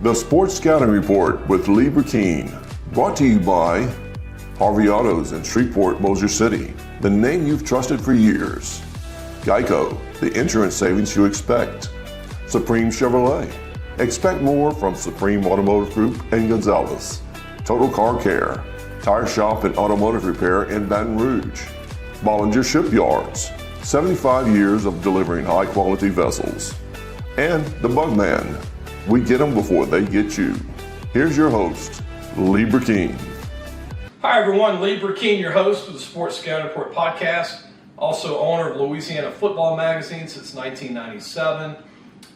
The Sports Scouting Report with Lee Burkeen, brought to you by Harvey Autos in Shreveport, Bossier City, the name you've trusted for years. Geico, the insurance savings you expect. Supreme Chevrolet, expect more from Supreme Automotive Group and Gonzalez. Total Car Care, tire shop and automotive repair in Baton Rouge. Bollinger Shipyards, 75 years of delivering high-quality vessels. And the Bugman, we get them before they get you. Here's your host, Lee Burkeen. Hi everyone, Lee Burkeen, your host of the Sports Scouting Report podcast, also owner of Louisiana Football Magazine since 1997,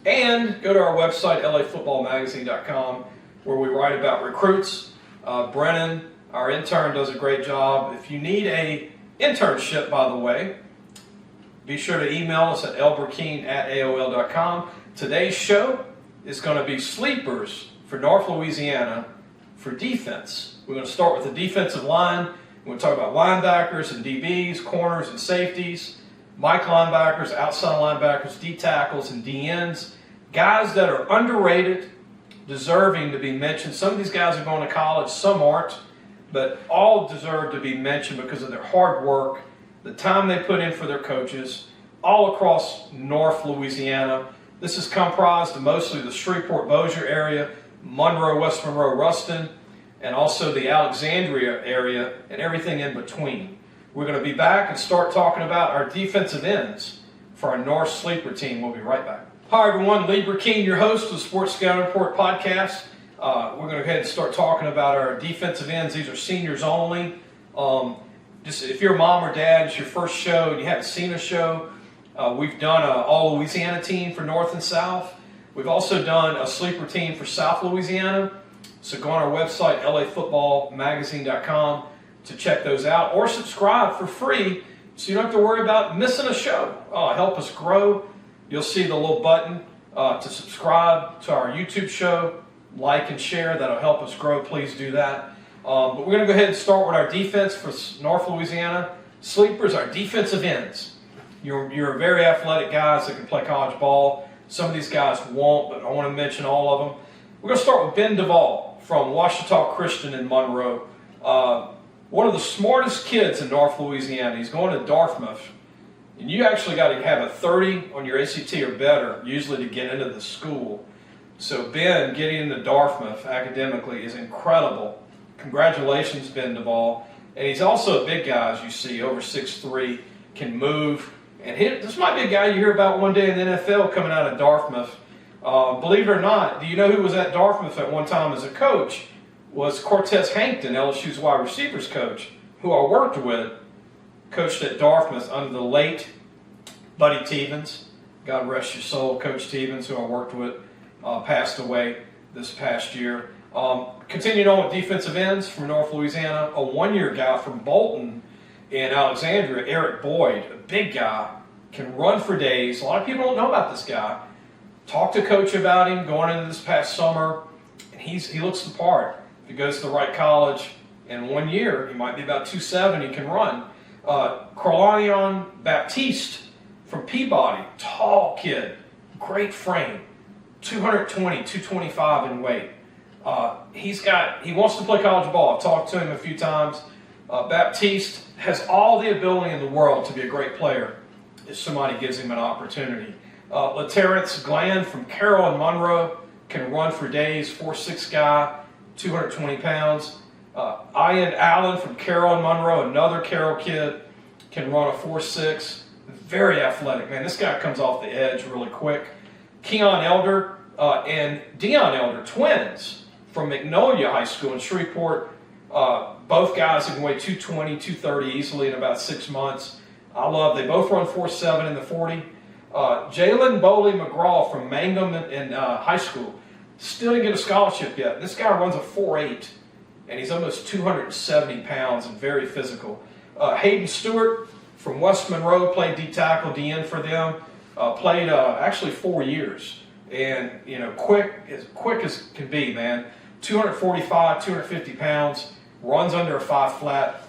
and go to our website, lafootballmagazine.com, where we write about recruits. Brennan, our intern, does a great job. If you need a internship, by the way, be sure to email us at lburkeen@aol.com. Today's show is going to be sleepers for North Louisiana for defense. We're going to start with the defensive line. We're going to talk about linebackers and DBs, corners and safeties, Mike linebackers, outside linebackers, D tackles and D ends, guys that are underrated, deserving to be mentioned. Some of these guys are going to college, some aren't, but all deserve to be mentioned because of their hard work, the time they put in for their coaches, all across North Louisiana. This is comprised of mostly the Shreveport, Bossier area, Monroe, West Monroe, Ruston, and also the Alexandria area and everything in between. We're going to be back and start talking about our defensive ends for our North Sleeper team. We'll be right back. Hi everyone, Lee Burkeen, your host of the Sports Scouting Report podcast. We're going to go ahead and start talking about our defensive ends. These are seniors only. Just if you're a mom or dad, it's your first show and you haven't seen a show, we've done an all Louisiana team for North and South. We've also done a sleeper team for South Louisiana. So go on our website, lafootballmagazine.com, to check those out, or subscribe for free so you don't have to worry about missing a show. Help us grow. You'll see the little button to subscribe to our YouTube show, like and share. That'll help us grow. Please do that. But we're going to go ahead and start with our defense for North Louisiana. Sleepers, our defensive ends. You're very athletic guys that can play college ball. Some of these guys won't, but I want to mention all of them. We're going to start with Ben Duvall from Ouachita Christian in Monroe. One of the smartest kids in North Louisiana. He's going to Dartmouth. And you actually got to have a 30 on your ACT or better, usually to get into the school. So Ben getting into Dartmouth academically is incredible. Congratulations, Ben Duvall. And he's also a big guy, as you see, over 6'3", can move. And this might be a guy you hear about one day in the NFL coming out of Dartmouth. Believe it or not, do you know who was at Dartmouth at one time as a coach? Was Cortez Hankton, LSU's wide receivers coach, who I worked with, coached at Dartmouth under the late Buddy Tevens. God rest your soul, Coach Tevens, who I worked with, passed away this past year. Continuing on with defensive ends from North Louisiana, a one-year guy from Bolton in Alexandria, Eric Boyd, a big guy, can run for days. A lot of people don't know about this guy. Talked to Coach about him going into this past summer, and he looks the part. If he goes to the right college, in 1 year, he might be about 2'7", he can run. Corlanion Baptiste from Peabody, tall kid, great frame, 220, 225 in weight. He wants to play college ball. I've talked to him a few times. Baptiste has all the ability in the world to be a great player if somebody gives him an opportunity. LaTerrence Gland from Carroll and Monroe can run for days, 4'6" guy, 220 pounds. Ian Allen from Carroll and Monroe, another Carroll kid, can run a 4'6", very athletic. Man, this guy comes off the edge really quick. Keon Elder and Dion Elder, twins from Magnolia High School in Shreveport. Both guys can weigh 220, 230 easily in about 6 months. They both run 4'7" in the 40. Jalen Bowley McGraw from Mangum in high school still didn't get a scholarship yet. This guy runs a 4'8", and he's almost 270 pounds and very physical. Hayden Stewart from West Monroe played D tackle, D end for them. Played actually 4 years, and quick as can be, man. 245, 250 pounds, runs under a 5 flat.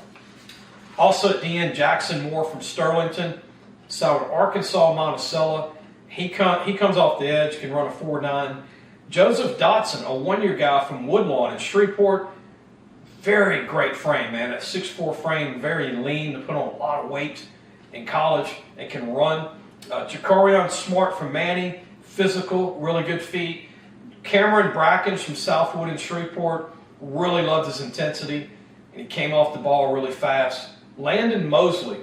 Also at the end, Jackson Moore from Sterlington, South Arkansas, Monticello. He comes off the edge, can run a 4'9". Joseph Dotson, a one-year guy from Woodlawn in Shreveport. Very great frame, man. That 6'4" frame, very lean to put on a lot of weight in college and can run. Jacarion Smart from Manning, physical, really good feet. Cameron Brackens from Southwood in Shreveport, really loved his intensity, and he came off the ball really fast. Landon Mosley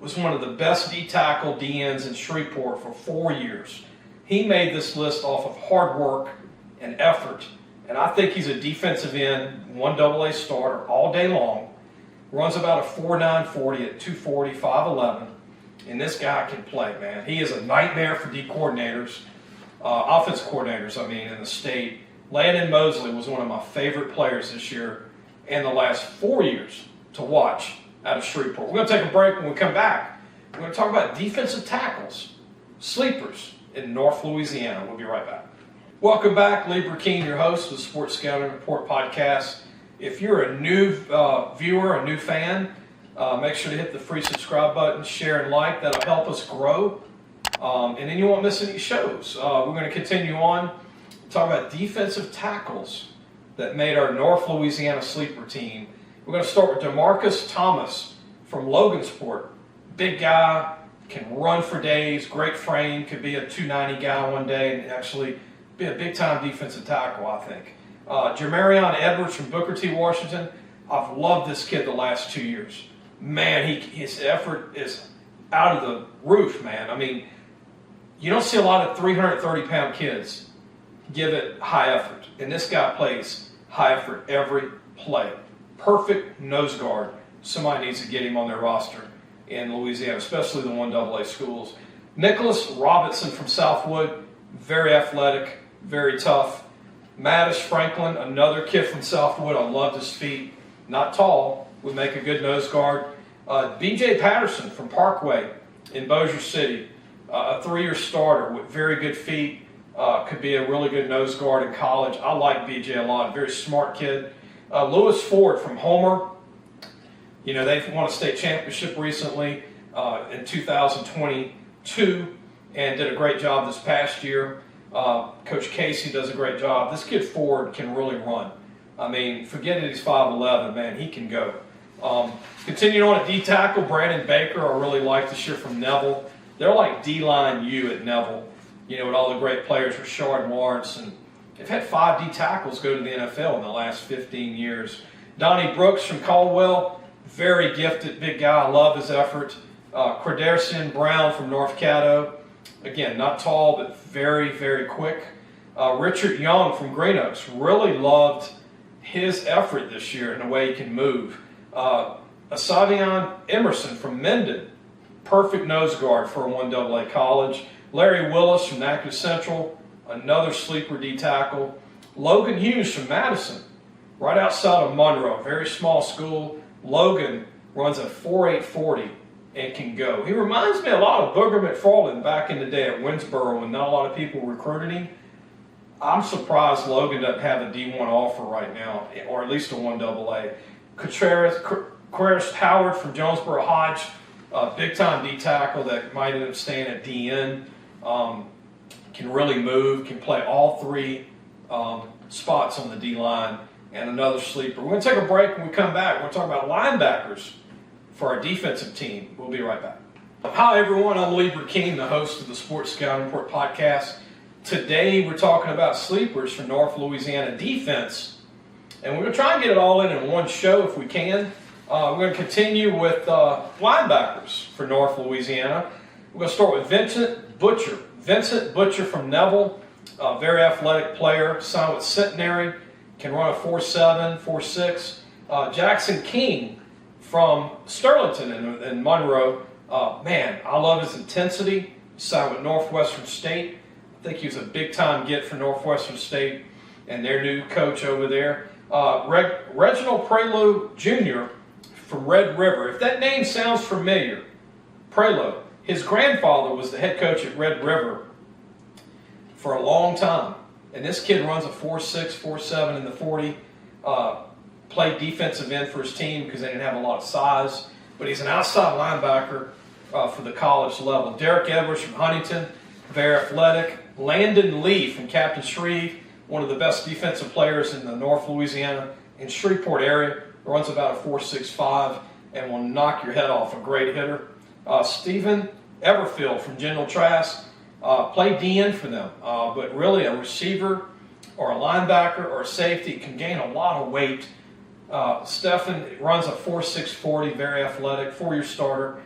was one of the best D-tackle DNs in Shreveport for 4 years. He made this list off of hard work and effort, and I think he's a defensive end, 1AA starter all day long. Runs about a 4.9 40 at 240, 5'11", and this guy can play, man. He is a nightmare for D coordinators, offense coordinators, in the state. Landon Mosley was one of my favorite players this year and the last 4 years to watch out of Shreveport. We're going to take a break. When we come back, we're going to talk about defensive tackles, sleepers in North Louisiana. We'll be right back. Welcome back. Lee Burkeen, your host of the Sports Scouting Report podcast. If you're a new viewer, a new fan, make sure to hit the free subscribe button, share and like. That'll help us grow. And then you won't miss any shows. We're going to continue on, talk about defensive tackles that made our North Louisiana sleeper team. We're going to start with DeMarcus Thomas from Logansport. Big guy, can run for days, great frame, could be a 290 guy one day and actually be a big-time defensive tackle, I think. Jermarion Edwards from Booker T. Washington. I've loved this kid the last 2 years. Man, his effort is out of the roof, man. You don't see a lot of 330-pound kids give it high effort. And this guy plays high effort every play. Perfect nose guard. Somebody needs to get him on their roster in Louisiana, especially the 1AA schools. Nicholas Robinson from Southwood, very athletic, very tough. Mattis Franklin, another kid from Southwood. I loved his feet. Not tall, would make a good nose guard. B.J. Patterson from Parkway in Bossier City, a 3-year starter with very good feet. Could be a really good nose guard in college. I like B.J. a lot. Very smart kid. Lewis Ford from Homer. They've won a state championship recently in 2022 and did a great job this past year. Coach Casey does a great job. This kid Ford can really run. Forget that he's 5'11", man, he can go. Continuing on at D-tackle, Brandon Baker, I really like this year from Neville. They're like D-line U at Neville, with all the great players, Rashard Lawrence, and they've had 5 D-tackles go to the NFL in the last 15 years. Donnie Brooks from Caldwell, very gifted, big guy. I love his effort. Credarcian Brown from North Caddo. Again, not tall, but very, very quick. Richard Young from Green Oaks. Really loved his effort this year and the way he can move. Asavion Emerson from Mendon. Perfect nose guard for a 1AA college. Larry Willis from Natchez Central. Another sleeper D-tackle. Logan Hughes from Madison. Right outside of Monroe. Very small school. Logan runs a 4.8 40 and can go. He reminds me a lot of Booger McFarland back in the day at Winsboro when not a lot of people recruited him. I'm surprised Logan doesn't have a D1 offer right now, or at least a 1AA. Quaris Howard from Jonesboro Hodge, big-time D-tackle that might end up staying at DN. Can really move, can play all 3 spots on the D-line, and another sleeper. We're going to take a break. When we come back, we're going to talk about linebackers for our defensive team. We'll be right back. Hi, everyone. I'm Lee Burkeen, the host of the Sports Scouting Report podcast. Today, we're talking about sleepers for North Louisiana defense, and we're going to try and get it all in one show if we can. We're going to continue with linebackers for North Louisiana. We're going to start with Vincent Butcher. Vincent Butcher from Neville, a very athletic player, signed with Centenary, can run a 4.7, 4.6. Jackson King from Sterlington in Monroe. Man, I love his intensity. Signed with Northwestern State. I think he was a big-time get for Northwestern State and their new coach over there. Reginald Prelude Jr. from Red River. If that name sounds familiar, Prelude, his grandfather was the head coach at Red River for a long time. And this kid runs a 4.6, 4.7 in the 40. Played defensive end for his team because they didn't have a lot of size. But he's an outside linebacker for the college level. Derek Edwards from Huntington, very athletic. Landon Lee from Captain Shreve, one of the best defensive players in the North Louisiana and Shreveport area. Runs about a 4.65 and will knock your head off. A great hitter. Stephen Everfield from General Trask played DN for them, but really a receiver or a linebacker or a safety can gain a lot of weight. Stephen runs a 4.640, very athletic, 4-year starter.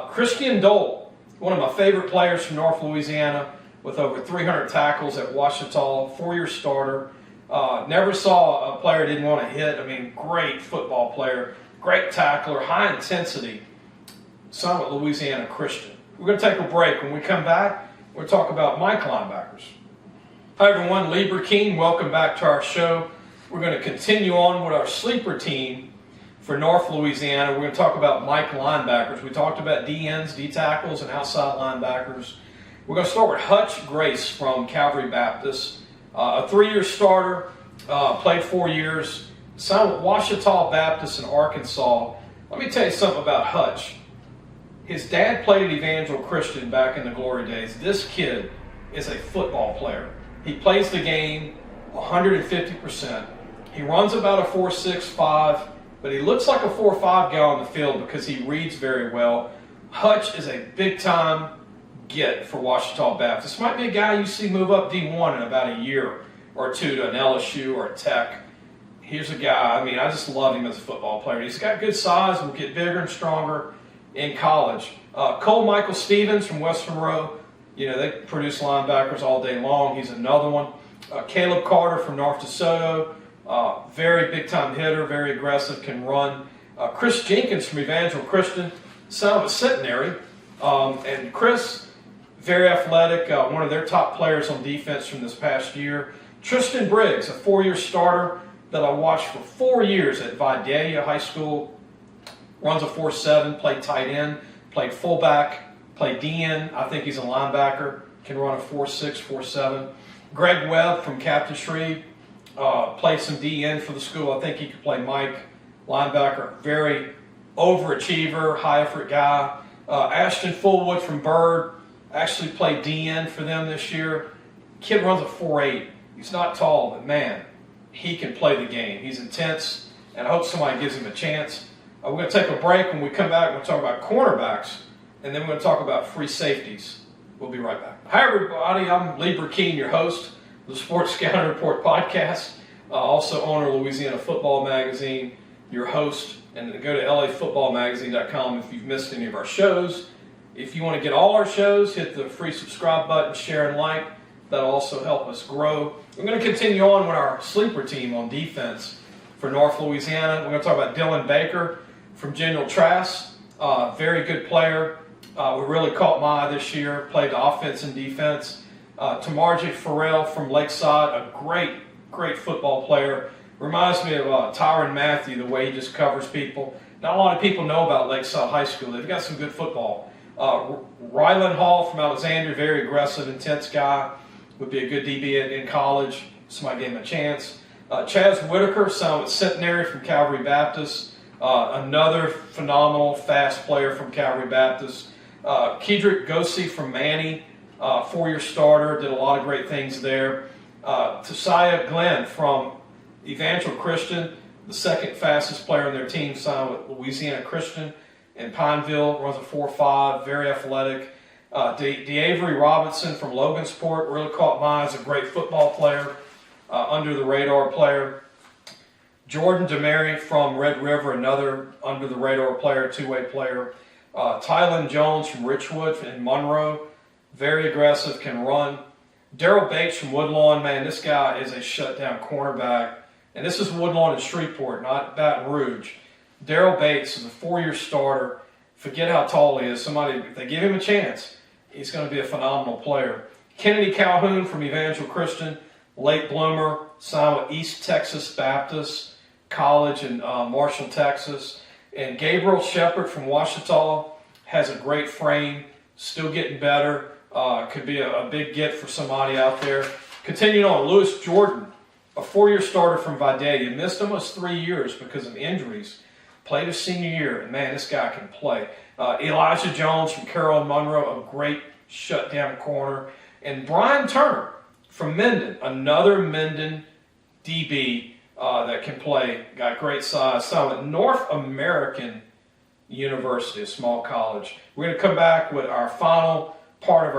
Christian Dole, one of my favorite players from North Louisiana, with over 300 tackles at Ouachita, 4-year starter. Never saw a player didn't want to hit. I mean, great football player, great tackler, high intensity. Son at Louisiana Christian. We're going to take a break. When we come back, we'll talk about Mike linebackers. Hi everyone, Lee Burkeen. Welcome back to our show. We're going to continue on with our sleeper team for North Louisiana. We're going to talk about Mike linebackers. We talked about DNs, D tackles, and outside linebackers. We're going to start with Hutch Grace from Calvary Baptist. A 3-year starter, played 4 years, signed with Ouachita Baptist in Arkansas. Let me tell you something about Hutch. His dad played at Evangel Christian back in the glory days. This kid is a football player. He plays the game 150%. He runs about a 4.65, but he looks like a 4.5 guy on the field because he reads very well. Hutch is a big-time get for Ouachita Baptist. Might be a guy you see move up D1 in about a year or two to an LSU or a Tech. Here's a guy, I just love him as a football player. He's got good size and will get bigger and stronger in college. Cole Michael Stevens from West Monroe. They produce linebackers all day long. He's another one. Caleb Carter from North DeSoto. Very big-time hitter, very aggressive, can run. Chris Jenkins from Evangel Christian, son of a centenary. And Chris, very athletic, one of their top players on defense from this past year. Tristan Briggs, a 4-year starter that I watched for 4 years at Vidalia High School. Runs a 4.7, played tight end, played fullback, played DN. I think he's a linebacker, can run a 4.6, 4.7. Greg Webb from Captain Shreve, played some DN for the school. I think he could play Mike, linebacker, very overachiever, high effort guy. Ashton Fullwood from Byrd, actually played DN for them this year. Kid runs a 4.8. He's not tall, but man, he can play the game. He's intense, and I hope somebody gives him a chance. We're going to take a break. When we come back, we're going to talk about cornerbacks, and then we're going to talk about free safeties. We'll be right back. Hi, everybody. I'm Lee Burkeen, your host of the Sports Scouting Report podcast, also owner of Louisiana Football Magazine, your host. And go to lafootballmagazine.com if you've missed any of our shows. If you want to get all our shows, hit the free subscribe button, share and like. That'll also help us grow. We're going to continue on with our sleeper team on defense for North Louisiana. We're going to talk about Dylan Baker from General Trask. Very good player. We really caught my eye this year. Played the offense and defense. Tamarje Farrell from Lakeside, a great football player. Reminds me of Tyron Matthew, the way he just covers people. Not a lot of people know about Lakeside High School. They've got some good football. Ryland Hall from Alexandria, very aggressive, intense guy. Would be a good DB in college. Somebody gave him a chance. Chaz Whitaker, son of Centenary from Calvary Baptist. Another phenomenal, fast player from Calvary Baptist. Kedrick Gosey from Manny, 4-year starter, did a lot of great things there. Tosiah Glenn from Evangel Christian, the second fastest player on their team, signed with Louisiana Christian in Pineville, runs a 4.5, very athletic. DeAvery Robinson from Logansport, really caught my eye as a great football player, under the radar player. Jordan DeMary from Red River, another under the radar player, two-way player. Tylen Jones from Richwood in Monroe, very aggressive, can run. Daryl Bates from Woodlawn, man, this guy is a shutdown cornerback. And this is Woodlawn and Shreveport, not Baton Rouge. Daryl Bates is a 4-year starter. Forget how tall he is. If they give him a chance, he's going to be a phenomenal player. Kennedy Calhoun from Evangel Christian, late bloomer, signed with East Texas Baptist College in Marshall, Texas. And Gabriel Shepard from Ouachita has a great frame, still getting better. Could be a big get for somebody out there. Continuing on, Lewis Jordan, a 4-year starter from Vidalia. Missed almost 3 years because of injuries. Played his senior year, and man, this guy can play. Elijah Jones from Carroll and Monroe, a great shutdown corner. And Brian Turner from Minden, another Minden DB that can play, got great size. So at North American University, a small college. We're going to come back with our final part of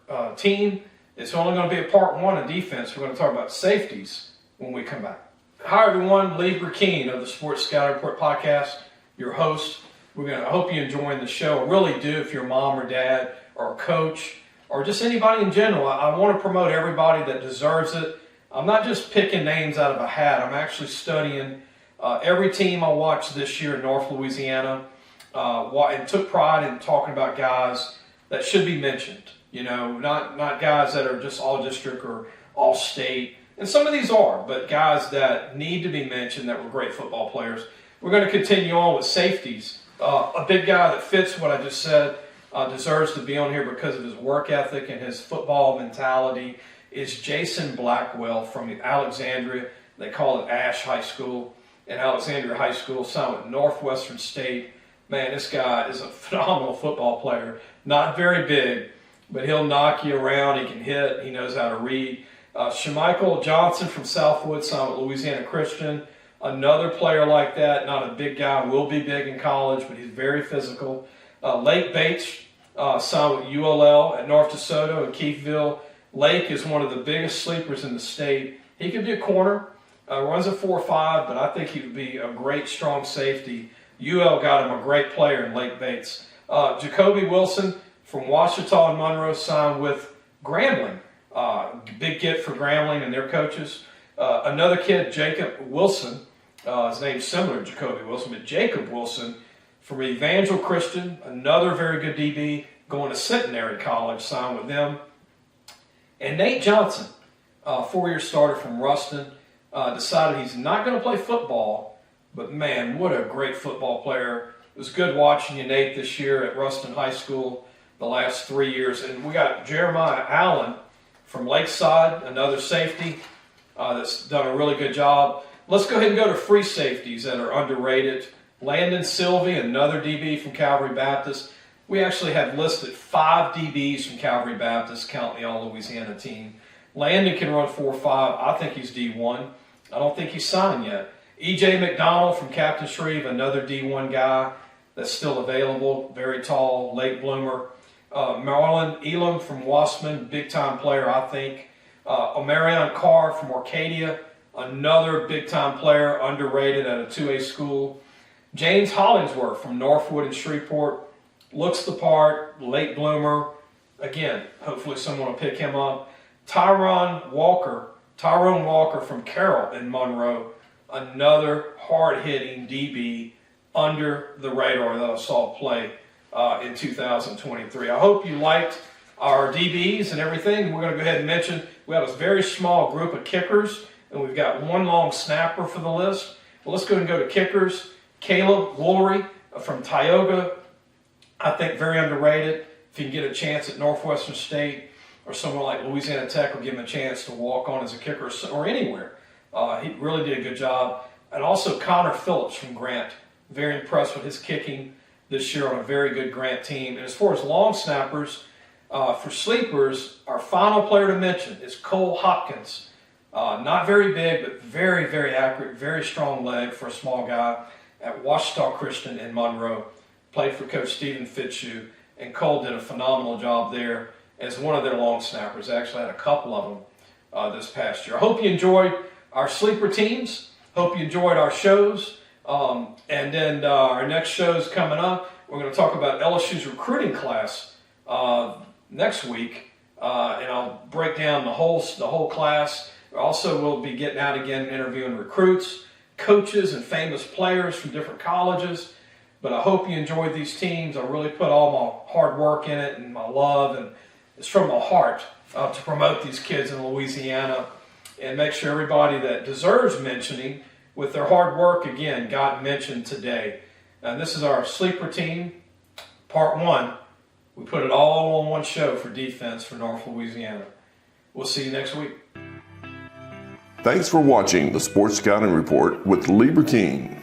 our team. It's only going to be a part one of defense. We're going to talk about safeties when we come back. Hi, everyone. Lee Burkeen of the Sports Scouting Report podcast, your host. I hope you're enjoying the show. I really do. If you're a mom or dad or a coach or just anybody in general, I want to promote everybody that deserves it. I'm not just picking names out of a hat. I'm actually studying every team I watched this year in North Louisiana and took pride in talking about guys that should be mentioned. You know, not guys that are just all district or all state. And some of these are, but guys that need to be mentioned that were great football players. We're going to continue on with safeties. A big guy that fits what I just said, deserves to be on here because of his work ethic and his football mentality, is Jason Blackwell from Alexandria. They call it Ash High School. And Alexandria High School signed with Northwestern State. Man, this guy is a phenomenal football player. Not very big, but he'll knock you around. He can hit. He knows how to read. Shemichael Johnson from Southwood signed with Louisiana Christian. Another player like that, not a big guy, will be big in college, but he's very physical. Lake Bates signed with ULL at North DeSoto and Keithville. Lake is one of the biggest sleepers in the state. He could be a corner, runs a 4.5, but I think he would be a great, strong safety. UL got him a great player in Lake Bates. Jacoby Wilson from Ouachita and Monroe signed with Grambling. Big get for Grambling and their coaches. Another kid, Jacob Wilson, his name's similar to Jacoby Wilson, but Jacob Wilson from Evangel Christian, another very good DB, going to Centenary College, signed with them. And Nate Johnson, 4-year starter from Ruston, decided he's not going to play football, but man, what a great football player. It was good watching you, Nate, this year at Ruston High School the last 3 years. And we got Jeremiah Allen from Lakeside, another safety that's done a really good job. Let's go ahead and go to free safeties that are underrated. Landon Sylvie, another DB from Calvary Baptist. We actually have listed 5 DBs from Calvary Baptist, counting the All-Louisiana team. Landon can run 4.5. I think he's D1. I don't think he's signed yet. E.J. McDonald from Captain Shreve, another D1 guy that's still available, very tall, late bloomer. Marlon Elam from Wassman, big-time player, I think. Omarion Carr from Arcadia, another big-time player, underrated at a 2A school. James Hollingsworth from Northwood and Shreveport, looks the part, late bloomer. Again, hopefully someone will pick him up. Tyrone Walker from Carroll in Monroe, another hard-hitting DB under the radar that I saw play in 2023. I hope you liked our DBs and everything. We're going to go ahead and mention we have a very small group of kickers, and we've got one long snapper for the list. Well, let's go ahead and go to kickers. Caleb Woolery from Tioga, I think very underrated. If you can get a chance at Northwestern State or somewhere like Louisiana Tech, will give him a chance to walk on as a kicker or anywhere. He really did a good job. And also Connor Phillips from Grant. Very impressed with his kicking this year on a very good Grant team. And as far as long snappers, for sleepers, our final player to mention is Cole Hopkins. Not very big, but very, very accurate, very strong leg for a small guy at Ouachita Christian in Monroe. Played for Coach Stephen Fitzhugh, and Cole did a phenomenal job there as one of their long snappers. They actually had a couple of them this past year. I hope you enjoyed our sleeper teams. Hope you enjoyed our shows. And then our next show is coming up. We're going to talk about LSU's recruiting class next week, and I'll break down the whole class. Also, we'll be getting out again, interviewing recruits, coaches, and famous players from different colleges. But I hope you enjoyed these teams. I really put all my hard work in it and my love, and it's from my heart to promote these kids in Louisiana and make sure everybody that deserves mentioning with their hard work, again, got mentioned today. And this is our sleeper team, part 1. We put it all on one show for defense for North Louisiana. We'll see you next week. Thanks for watching the Sports Scouting Report with Lee Burkeen.